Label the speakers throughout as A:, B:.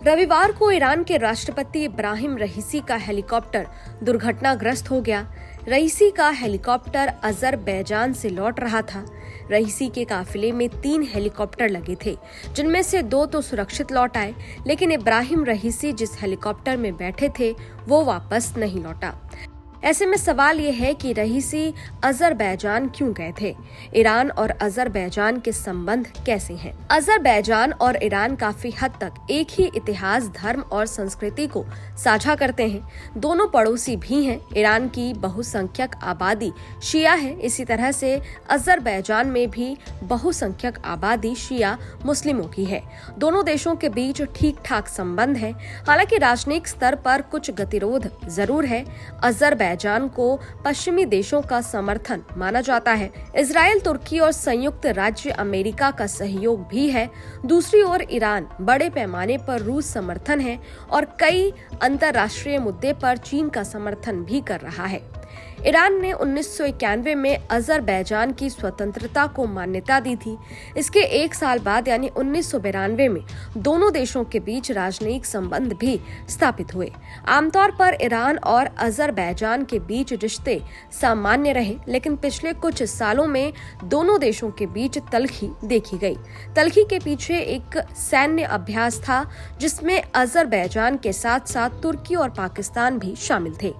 A: रविवार को ईरान के राष्ट्रपति इब्राहिम रईसी का हेलीकॉप्टर दुर्घटनाग्रस्त हो गया। रईसी का हेलीकॉप्टर अजरबैजान से लौट रहा था। रईसी के काफिले में 3 हेलीकॉप्टर लगे थे, जिनमें से 2 तो सुरक्षित लौट आए, लेकिन इब्राहिम रईसी जिस हेलीकॉप्टर में बैठे थे वो वापस नहीं लौटा। ऐसे में सवाल ये है कि रईसी अजरबैजान क्यों गए थे? ईरान और अजरबैजान के संबंध कैसे हैं? अजरबैजान और ईरान काफी हद तक एक ही इतिहास, धर्म और संस्कृति को साझा करते हैं। दोनों पड़ोसी भी हैं। ईरान की बहुसंख्यक आबादी शिया है, इसी तरह से अजरबैजान में भी बहुसंख्यक आबादी शिया मुस्लिमों की है। दोनों देशों के बीच ठीक ठाक संबंध है। हालांकि राजनयिक स्तर पर कुछ गतिरोध जरूर है। अजरबैजान को पश्चिमी देशों का समर्थन माना जाता है। इजराइल, तुर्की और संयुक्त राज्य अमेरिका का सहयोग भी है। दूसरी ओर ईरान बड़े पैमाने पर रूस समर्थन है और कई अंतर्राष्ट्रीय मुद्दे पर चीन का समर्थन भी कर रहा है। ईरान ने 1991 में अजरबैजान की स्वतंत्रता को मान्यता दी थी। इसके 1 साल बाद यानी 1992 में दोनों देशों के बीच राजनयिक संबंध भी स्थापित हुए। आमतौर पर ईरान और अजरबैजान के बीच रिश्ते सामान्य रहे, लेकिन पिछले कुछ सालों में दोनों देशों के बीच तल्खी देखी गई। तल्खी के पीछे एक सैन्य अभ्यास था, जिसमें अजरबैजान के साथ साथ तुर्की और पाकिस्तान भी शामिल थे।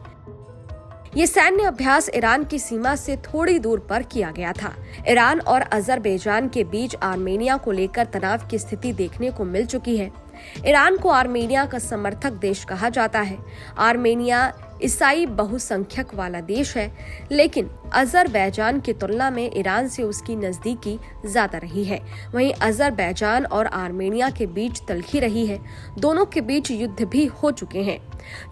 A: ये सैन्य अभ्यास ईरान की सीमा से थोड़ी दूर पर किया गया था। ईरान और अजरबैजान के बीच आर्मेनिया को लेकर तनाव की स्थिति देखने को मिल चुकी है। ईरान को आर्मेनिया का समर्थक देश कहा जाता है। आर्मेनिया ईसाई बहुसंख्यक वाला देश है, लेकिन अजरबैजान की तुलना में ईरान से उसकी नजदीकी ज्यादा रही है। वहीं अजरबैजान और आर्मेनिया के बीच तल्खी रही है। दोनों के बीच युद्ध भी हो चुके हैं।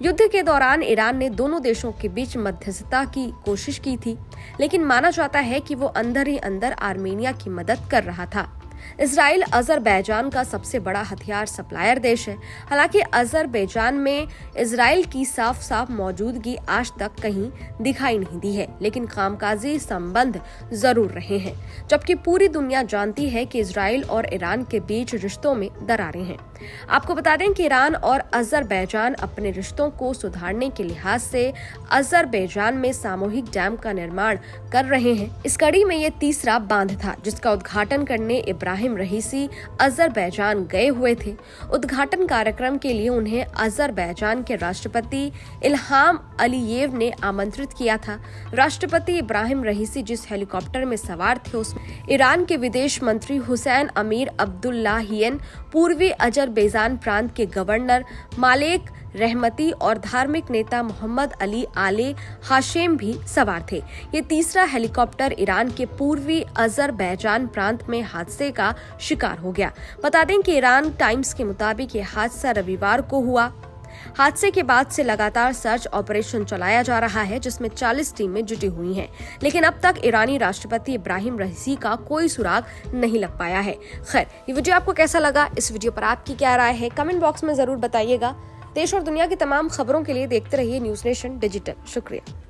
A: युद्ध के दौरान ईरान ने दोनों देशों के बीच मध्यस्थता की कोशिश की थी, लेकिन माना जाता है कि वो अंदर ही अंदर आर्मेनिया की मदद कर रहा था। इजराइल अजरबैजान का सबसे बड़ा हथियार सप्लायर देश है। हालांकि अजरबैजान में इजराइल की साफ साफ मौजूदगी आज तक कहीं दिखाई नहीं दी है, लेकिन कामकाजी संबंध जरूर रहे हैं। जबकि पूरी दुनिया जानती है कि इजराइल और ईरान के बीच रिश्तों में दरारें हैं। आपको बता दें कि ईरान और अजरबैजान अपने रिश्तों को सुधारने के लिहाज से अजरबैजान में सामूहिक डैम का निर्माण कर रहे हैं। इस कड़ी में ये तीसरा बांध था, जिसका उद्घाटन करने इब्राहिम रईसी अजरबैजान गए हुए थे। उद्घाटन कार्यक्रम के लिए उन्हें अजरबैजान के राष्ट्रपति इल्हाम अलीयेव ने आमंत्रित किया था। राष्ट्रपति इब्राहिम रईसी जिस हेलीकॉप्टर में सवार थे, उसमें ईरान के विदेश मंत्री हुसैन अमीर अब्दुल्लाहियन, पूर्वी अजरबैजान प्रांत के गवर्नर मालेक रहमती और धार्मिक नेता मोहम्मद अली आले हाशेम भी सवार थे। ये तीसरा हेलीकॉप्टर ईरान के पूर्वी अजरबैजान प्रांत में हादसे का शिकार हो गया। बता दें कि ईरान टाइम्स के मुताबिक ये हादसा रविवार को हुआ। हादसे के बाद से लगातार सर्च ऑपरेशन चलाया जा रहा है, जिसमें 40 टीमें जुटी हुई हैं, लेकिन अब तक ईरानी राष्ट्रपति इब्राहिम रईसी का कोई सुराग नहीं लग पाया है। खैर, ये वीडियो आपको कैसा लगा? इस वीडियो पर आपकी क्या राय है? कमेंट बॉक्स में जरूर बताइएगा। देश और दुनिया की तमाम खबरों के लिए देखते रहिए न्यूज़ नेशन डिजिटल। शुक्रिया।